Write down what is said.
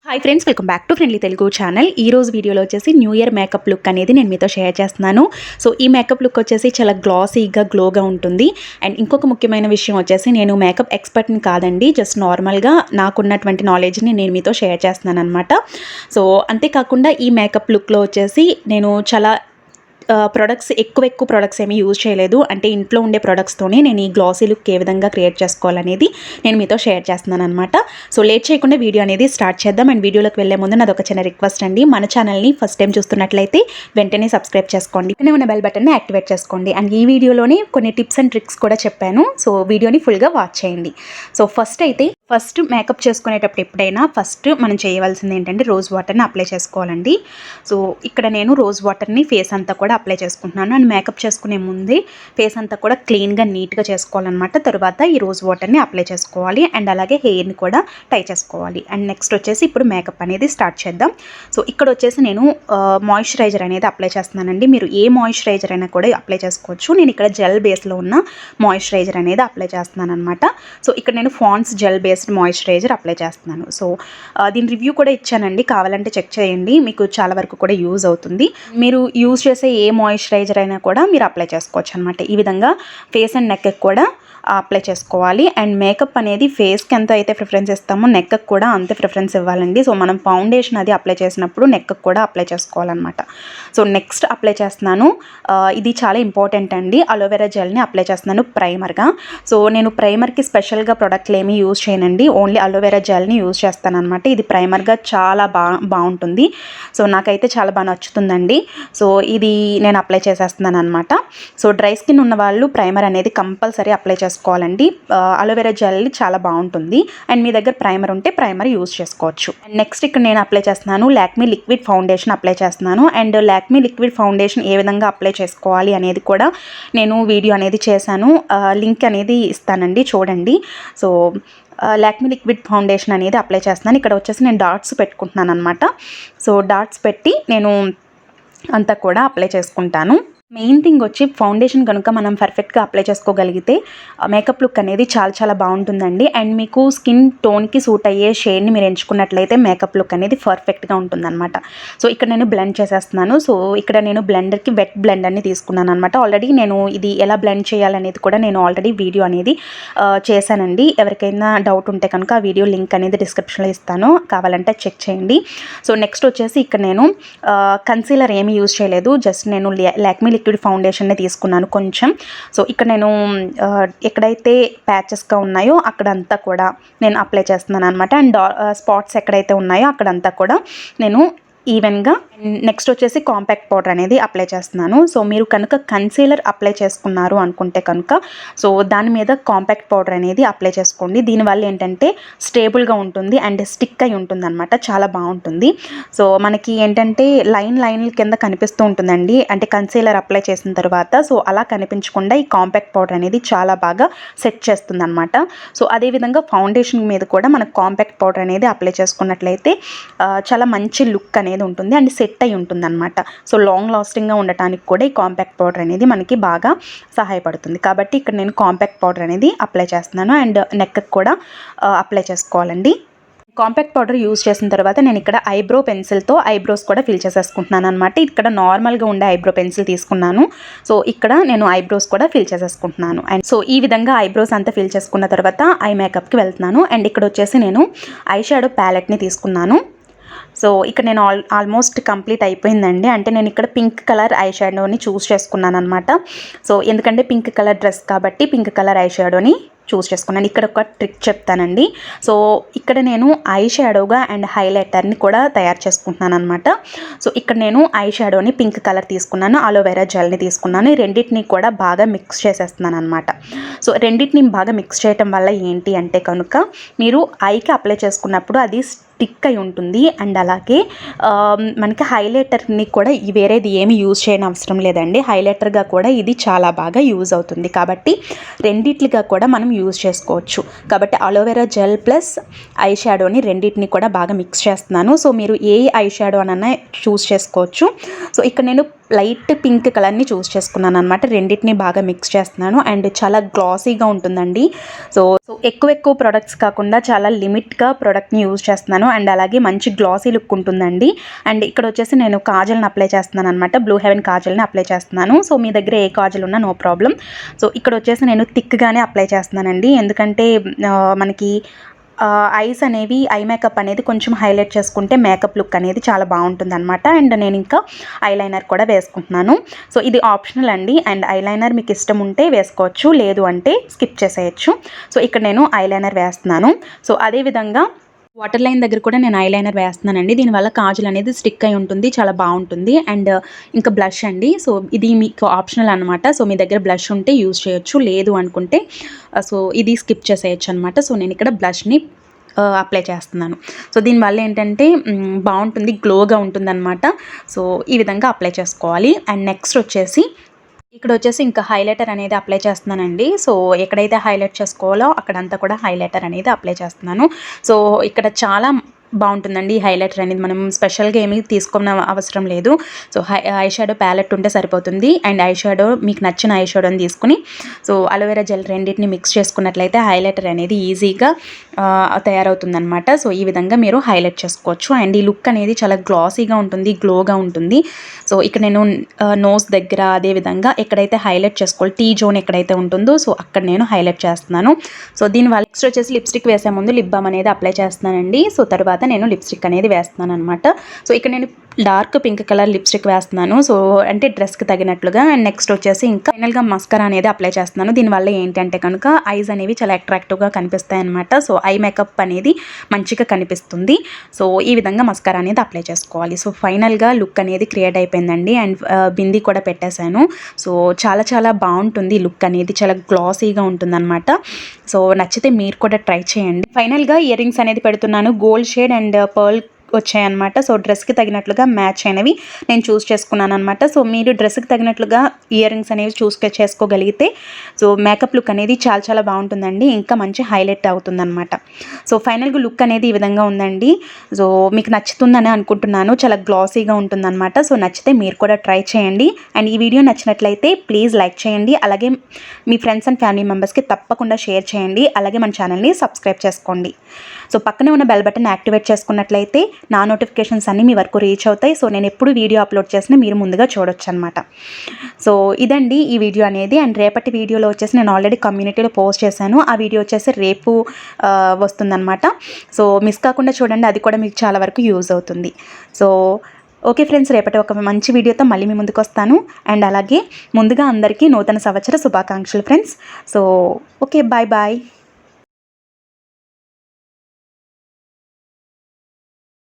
Hi friends, welcome back to friendly Telugu channel. ఈ రోజు వీడియోలో వచ్చేసి న్యూ ఇయర్ మేకప్ లుక్ అనేది నేను మీతో షేర్ చేస్తున్నాను. సో ఈ మేకప్ లుక్ వచ్చేసి చాలా గ్లాసీగా గ్లోగా ఉంటుంది. అండ్ ఇంకొక ముఖ్యమైన విషయం వచ్చేసి నేను మేకప్ ఎక్స్పర్ట్ని కాదండి, జస్ట్ నార్మల్గా నాకున్నటువంటి నాలెడ్జ్ని నేను మీతో షేర్ చేస్తున్నాను అనమాట. సో అంతేకాకుండా ఈ మేకప్ లుక్లో వచ్చేసి నేను చాలా ప్రొడక్ట్స్ ఎక్కువ ప్రొడక్ట్స్ ఏమీ యూజ్ చేయలేదు. అంటే ఇంట్లో ఉండే ప్రొడక్ట్స్తోనే నేను ఈ గ్లాసీ లుక్ ఏ విధంగా క్రియేట్ చేసుకోవాలనేది నేను మీతో షేర్ చేస్తున్నాను అనమాట. సో లేట్ చేయకుండా వీడియో అనేది స్టార్ట్ చేద్దాం. అండ్ వీడియోలోకి వెళ్ళే ముందు నాది ఒక చిన్న రిక్వెస్ట్ అండి, మన ఛానల్ని ఫస్ట్ టైం చూస్తున్నట్లయితే వెంటనే సబ్స్క్రైబ్ చేసుకోండి, పక్కనే ఉన్న బెల్ బటన్ని యాక్టివేట్ చేసుకోండి. అండ్ ఈ వీడియోలోనే కొన్ని టిప్స్ అండ్ ట్రిక్స్ కూడా చెప్పాను. సో వీడియోని ఫుల్గా వాచ్ చేయండి. సో ఫస్ట్ మేకప్ చేసుకునేటప్పుడు ఎప్పుడైనా ఫస్ట్ మనం చేయవలసింది ఏంటంటే రోజ్ వాటర్ని అప్లై చేసుకోవాలండి. సో ఇక్కడ నేను రోజ్ వాటర్ని ఫేస్ అంతా కూడా అప్లై చేసుకుంటున్నాను. అండ్ మేకప్ చేసుకునే ముందే ఫేస్ అంతా కూడా క్లీన్గా నీట్గా చేసుకోవాలన్నమాట. తర్వాత ఈ రోజ్ వాటర్ని అప్లై చేసుకోవాలి అండ్ అలాగే హెయిర్ని కూడా టై చేసుకోవాలి. అండ్ నెక్స్ట్ వచ్చేసి ఇప్పుడు మేకప్ అనేది స్టార్ట్ చేద్దాం. సో ఇక్కడ వచ్చేసి నేను మాయిశ్చరైజర్ అనేది అప్లై చేస్తున్నానండి. మీరు ఏ మాయిశ్చరైజర్ అయినా కూడా అప్లై చేసుకోవచ్చు. నేను ఇక్కడ జెల్ బేస్లో ఉన్న మాయిశ్చరైజర్ అనేది అప్లై చేస్తున్నాను అనమాట. సో ఇక్కడ నేను ఫాండ్స్ జెల్ బేస్డ్ మాయిశ్చరైజర్ అప్లై చేస్తున్నాను. సో దీని రివ్యూ కూడా ఇచ్చానండి, కావాలంటే చెక్ చేయండి, మీకు చాలా వరకు కూడా యూజ్ అవుతుంది. మీరు యూజ్ చేసే ఏ మాయిశ్చరైజర్ అయినా కూడా మీరు అప్లై చేసుకోవచ్చు అనమాట. ఈ విధంగా ఫేస్ అండ్ నెక్కి కూడా అప్లై చేసుకోవాలి. అండ్ మేకప్ అనేది ఫేస్కి ఎంత అయితే ప్రిఫరెన్స్ ఇస్తామో నెక్కి కూడా అంతే ప్రిఫరెన్స్ ఇవ్వాలండి. సో మనం ఫౌండేషన్ అది అప్లై చేసినప్పుడు నెక్కి కూడా అప్లై చేసుకోవాలన్నమాట. సో నెక్స్ట్ అప్లై చేస్తున్నాను, ఇది చాలా ఇంపార్టెంట్ అండి, అలోవెరా జెల్ని అప్లై చేస్తున్నాను ప్రైమర్గా. సో నేను ప్రైమర్కి స్పెషల్గా ప్రొడక్ట్లు ఏమీ యూజ్ చేయనండి, ఓన్లీ అలోవెరా జెల్ని యూజ్ చేస్తాను అనమాట. ఇది ప్రైమర్గా చాలా బాగుంటుంది. సో నాకైతే చాలా బాగా నచ్చుతుందండి. సో ఇది నేను అప్లై చేసేస్తున్నాను అనమాట. సో డ్రై స్కిన్ ఉన్న వాళ్ళు ప్రైమర్ అనేది కంపల్సరీ అప్లై చేసుకోవాలండి. అలోవెరా జెల్ చాలా బాగుంటుంది. అండ్ మీ దగ్గర ప్రైమర్ ఉంటే ప్రైమర్ యూజ్ చేసుకోవచ్చు. అండ్ నెక్స్ట్ ఇక్కడ నేను అప్లై చేస్తున్నాను లాక్మీ లిక్విడ్ ఫౌండేషన్ అప్లై చేస్తున్నాను. అండ్ లాక్మీ లిక్విడ్ ఫౌండేషన్ ఏ విధంగా అప్లై చేసుకోవాలి అనేది కూడా నేను వీడియో అనేది చేశాను, లింక్ అనేది ఇస్తానండి, చూడండి. సో లాక్మీ లిక్విడ్ ఫౌండేషన్ అనేది అప్లై చేస్తున్నాను. ఇక్కడ వచ్చేసి నేను డాట్స్ పెట్టుకుంటున్నాను అనమాట. సో డాట్స్ పెట్టి నేను అంతా కూడా అప్లై చేసుకుంటాను. మెయిన్ థింగ్ వచ్చి ఫౌండేషన్ కనుక మనం పర్ఫెక్ట్గా అప్లై చేసుకోగలిగితే మేకప్ లుక్ అనేది చాలా బాగుంటుందండి. అండ్ మీకు స్కిన్ టోన్కి సూట్ అయ్యే షేడ్ని మీరు ఎంచుకున్నట్లయితే మేకప్ లుక్ అనేది పర్ఫెక్ట్గా ఉంటుందన్నమాట. సో ఇక్కడ నేను బ్లెండ్ చేసేస్తున్నాను. సో ఇక్కడ నేను బ్లెండర్కి వెట్ బ్లెండర్ని తీసుకున్నాను అనమాట. ఆల్రెడీ నేను ఇది ఎలా బ్లెండ్ చేయాలనేది కూడా నేను ఆల్రెడీ వీడియో అనేది చేశానండి. ఎవరికైనా డౌట్ ఉంటే కనుక ఆ వీడియో లింక్ అనేది డిస్క్రిప్షన్లో ఇస్తాను, కావాలంటే చెక్ చేయండి. సో నెక్స్ట్ వచ్చేసి ఇక్కడ నేను కన్సీలర్ ఏమీ యూజ్ చేయలేదు, జస్ట్ నేను లాక్మీ లిక్విడ్ ఫౌండేషన్ని తీసుకున్నాను కొంచెం. సో ఇక్కడ నేను ఎక్కడైతే ప్యాచెస్గా ఉన్నాయో అక్కడంతా కూడా నేను అప్లై చేస్తున్నాను అనమాట. అండ్ స్పాట్స్ ఎక్కడైతే ఉన్నాయో అక్కడంతా కూడా నేను ఈవెన్గా. నెక్స్ట్ వచ్చేసి కాంపాక్ట్ పౌడర్ అనేది అప్లై చేస్తున్నాను. సో మీరు కనుక కన్సీలర్ అప్లై చేసుకున్నారు అనుకుంటే కనుక సో దాని మీద కాంపాక్ట్ పౌడర్ అనేది అప్లై చేసుకోండి. దీనివల్ల ఏంటంటే స్టేబుల్గా ఉంటుంది అండ్ స్టిక్ అయి ఉంటుంది అనమాట, చాలా బాగుంటుంది. సో మనకి ఏంటంటే లైన్ల కింద కనిపిస్తూ ఉంటుందండి, అంటే కన్సీలర్ అప్లై చేసిన తర్వాత. సో అలా కనిపించకుండా ఈ కాంపాక్ట్ పౌడర్ అనేది చాలా బాగా సెట్ చేస్తుంది అనమాట. సో అదేవిధంగా ఫౌండేషన్ మీద కూడా మనకు కాంపాక్ట్ పౌడర్ అనేది అప్లై చేసుకున్నట్లయితే చాలా మంచి లుక్ అనేది ఉంటుంది అండ్ సెట్ అయి ఉంటుంది అనమాట. సో లాంగ్ లాస్టింగ్గా ఉండటానికి కూడా ఈ కాంపాక్ట్ పౌడర్ అనేది మనకి బాగా సహాయపడుతుంది. కాబట్టి ఇక్కడ నేను కాంపాక్ట్ పౌడర్ అనేది అప్లై చేస్తున్నాను. అండ్ నెక్కి కూడా అప్లై చేసుకోవాలండి. కాంపాక్ట్ పౌడర్ యూజ్ చేసిన తర్వాత నేను ఇక్కడ ఐబ్రో పెన్సిల్తో ఐబ్రోస్ కూడా ఫిల్ చేసేసుకుంటున్నాను అనమాట. ఇక్కడ నార్మల్గా ఉండే ఐబ్రో పెన్సిల్ తీసుకున్నాను. సో ఇక్కడ నేను ఐబ్రోస్ కూడా ఫిల్ చేసేసుకుంటున్నాను. అండ్ సో ఈ విధంగా ఐబ్రోస్ అంతా ఫిల్ చేసుకున్న తర్వాత ఐ మేకప్కి వెళ్తున్నాను. అండ్ ఇక్కడ వచ్చేసి నేను ఐ షాడో ప్యాలెట్ని తీసుకున్నాను. సో ఇక్కడ నేను ఆల్మోస్ట్ కంప్లీట్ అయిపోయిందండి. అంటే నేను ఇక్కడ పింక్ కలర్ ఐ షాడోని చూస్ చేసుకున్నాను అనమాట. సో ఎందుకంటే పింక్ కలర్ డ్రెస్ కాబట్టి పింక్ కలర్ ఐ షాడోని చూస్ చేసుకున్నాను. ఇక్కడ ఒక ట్రిక్ చెప్తానండి. సో ఇక్కడ నేను ఐ షాడోగా అండ్ హైలైటర్ని కూడా తయారు చేసుకుంటున్నాను అనమాట. సో ఇక్కడ నేను ఐ షాడోని పింక్ కలర్ తీసుకున్నాను, అలోవెరా జెల్ని తీసుకున్నాను. ఈ రెండింటిని కూడా బాగా మిక్స్ చేసేస్తున్నాను అనమాట. సో రెండింటిని బాగా మిక్స్ చేయటం వల్ల ఏంటి అంటే కనుక మీరు ఐకి అప్లై చేసుకున్నప్పుడు అది స్టిక్ అయి ఉంటుంది. అండ్ అలాగే మనకి హైలైటర్ని కూడా వేరేది ఏమి యూజ్ చేయని అవసరం లేదండి, హైలైటర్గా కూడా ఇది చాలా బాగా యూజ్ అవుతుంది. కాబట్టి రెండిట్లుగా కూడా మనం యూజ్ చేసుకోవచ్చు. కాబట్టి అలోవెరా జెల్ ప్లస్ ఐ షాడోని రెండింటిని కూడా బాగా మిక్స్ చేస్తున్నాను. సో మీరు ఏ ఐ షాడో అన్నా చూస్ చేసుకోవచ్చు. సో ఇక్కడ నేను లైట్ పింక్ కలర్ని చూస్ చేసుకున్నాను అనమాట. రెండింటిని బాగా మిక్స్ చేస్తున్నాను అండ్ చాలా గ్లాసీగా ఉంటుందండి. సో ఎక్కువ ప్రొడక్ట్స్ కాకుండా చాలా లిమిట్గా ప్రోడక్ట్ని యూజ్ చేస్తున్నాను అండ్ అలాగే మంచి గ్లాసీ లుక్ ఉంటుందండి. అండ్ ఇక్కడ వచ్చేసి నేను కాజల్ని అప్లై చేస్తున్నాను అనమాట. బ్లూ హెవెన్ కాజల్ని అప్లై చేస్తున్నాను. సో మీ దగ్గర ఏ కాజల్ ఉన్నా నో ప్రాబ్లం. సో ఇక్కడ వచ్చేసి నేను థిక్గానే అప్లై చేస్తున్నానండి. ఎందుకంటే మనకి ఐస్ అనేవి ఐ మేకప్ అనేది కొంచెం హైలైట్ చేసుకుంటే మేకప్ లుక్ అనేది చాలా బాగుంటుంది అనమాట. అండ్ నేను ఇంకా ఐలైనర్ కూడా వేసుకుంటున్నాను. సో ఇది ఆప్షనల్ అండి. అండ్ ఐలైనర్ మీకు ఇష్టం ఉంటే వేసుకోవచ్చు, లేదు అంటే స్కిప్ చేసేయచ్చు. సో ఇక్కడ నేను ఐలైనర్ వేస్తున్నాను. సో అదేవిధంగా వాటర్ లైన్ దగ్గర కూడా నేను ఐలైనర్ వేస్తున్నానండి. దీనివల్ల కాజల్ అనేది స్టిక్ అయి ఉంటుంది, చాలా బాగుంటుంది. అండ్ ఇంకా బ్లష్ అండి. సో ఇది మీకు ఆప్షనల్ అనమాట. సో మీ దగ్గర బ్లష్ ఉంటే యూజ్ చేయొచ్చు, లేదు అనుకుంటే సో ఇది స్కిప్ చేసేయచ్చు అనమాట. సో నేను ఇక్కడ బ్లష్ని అప్లై చేస్తున్నాను. సో దీనివల్ల ఏంటంటే బాగుంటుంది, గ్లోగా ఉంటుంది అనమాట. సో ఈ విధంగా అప్లై చేసుకోవాలి. అండ్ నెక్స్ట్ వచ్చేసి ఇక్కడ వచ్చేసి ఇంకా హైలైటర్ అనేది అప్లై చేస్తున్నానండి. సో ఎక్కడైతే హైలైట్ చేసుకోవాలో అక్కడంతా కూడా హైలైటర్ అనేది అప్లై చేస్తున్నాను. సో ఇక్కడ చాలా బాగుంటుందండి ఈ హైలైటర్ అనేది. మనం స్పెషల్గా ఏమీ తీసుకోని అవసరం లేదు. సో ఐ షాడో ప్యాలెట్ ఉంటే సరిపోతుంది. అండ్ ఐ షాడో మీకు నచ్చిన ఐ షాడోని తీసుకుని సో అలోవెరా జెల్ రెండింటిని మిక్స్ చేసుకున్నట్లయితే హైలైటర్ అనేది ఈజీగా తయారవుతుందనమాట. సో ఈ విధంగా మీరు హైలైట్ చేసుకోవచ్చు. అండ్ ఈ లుక్ అనేది చాలా గ్లాసీగా ఉంటుంది, గ్లోగా ఉంటుంది. సో ఇక్కడ నేను నోస్ దగ్గర అదేవిధంగా ఎక్కడైతే హైలైట్ చేసుకోవాలి, టీ జోన్ ఎక్కడైతే ఉంటుందో సో అక్కడ నేను హైలైట్ చేస్తున్నాను. సో దీనివల్ల నెక్స్ట్ వచ్చేసి లిప్స్టిక్ వేసే ముందు లిప్ బామ్ అనేది అప్లై చేస్తున్నానండి. సో తర్వాత నేను లిప్స్టిక్ అనేది వేస్తున్నాను అనమాట. సో ఇక్కడ నేను డార్క్ పింక్ కలర్ లిప్స్టిక్ వేస్తున్నాను. సో అంటే డ్రెస్కి తగినట్లుగా. అండ్ నెక్స్ట్ వచ్చేసి ఇంకా ఫైనల్గా మస్కరా అనేది అప్లై చేస్తున్నాను. దీనివల్ల ఏంటంటే కనుక ఐస్ అనేవి చాలా అట్రాక్టివ్గా కనిపిస్తాయి అనమాట. సో ఐ మేకప్ అనేది మంచిగా కనిపిస్తుంది. సో ఈ విధంగా మస్కరా అనేది అప్లై చేసుకోవాలి. సో ఫైనల్గా లుక్ అనేది క్రియేట్ అయిపోయిందండి. అండ్ బిందీ కూడా పెట్టేశాను. సో చాలా బాగుంటుంది లుక్ అనేది, చాలా గ్లాసీగా ఉంటుందన్నమాట. సో నచ్చితే మీరు కూడా ట్రై చేయండి. ఫైనల్గా ఇయర్ రింగ్స్ అనేది పెడుతున్నాను. గోల్డ్ షేడ్ అండ్ పర్ల్ వచ్చాయన్నమాట. సో డ్రెస్కి తగినట్లుగా మ్యాచ్ అయినవి నేను చూస్ చేసుకున్నాను అనమాట. సో మీరు డ్రెస్కి తగినట్లుగా ఇయర్ రింగ్స్ అనేవి చేసుకోగలిగితే సో మేకప్ లుక్ అనేది చాలా బాగుంటుందండి. ఇంకా మంచి హైలైట్ అవుతుందన్నమాట. సో ఫైనల్గా లుక్ అనేది ఈ విధంగా ఉందండి. సో మీకు నచ్చుతుందని అనుకుంటున్నాను. చాలా గ్లాసీగా ఉంటుందన్నమాట. సో నచ్చితే మీరు కూడా ట్రై చేయండి. అండ్ ఈ వీడియో నచ్చినట్లయితే ప్లీజ్ లైక్ చేయండి. అలాగే మీ ఫ్రెండ్స్ అండ్ ఫ్యామిలీ మెంబర్స్కి తప్పకుండా షేర్ చేయండి. అలాగే మన ఛానల్ని సబ్స్క్రైబ్ చేసుకోండి. సో పక్కనే ఉన్న బెల్ బటన్ యాక్టివేట్ చేసుకున్నట్లయితే నా నోటిఫికేషన్స్ అన్నీ మీ వరకు రీచ్ అవుతాయి. సో నేను ఎప్పుడు వీడియో అప్లోడ్ చేసినా మీరు ముందుగా చూడొచ్చు అనమాట. సో ఇదండి ఈ వీడియో అనేది. అండ్ రేపటి వీడియోలో వచ్చేసి నేను ఆల్రెడీ కమ్యూనిటీలో పోస్ట్ చేశాను. ఆ వీడియో వచ్చేసి రేపు వస్తుందన్నమాట. సో మిస్ కాకుండా చూడండి, అది కూడా మీకు చాలా వరకు యూజ్ అవుతుంది. సో ఓకే ఫ్రెండ్స్, రేపటి ఒక మంచి వీడియోతో మళ్ళీ మీ ముందుకు వస్తాను. అండ్ అలాగే ముందుగా అందరికీ నూతన సంవత్సర శుభాకాంక్షలు ఫ్రెండ్స్. So okay, bye.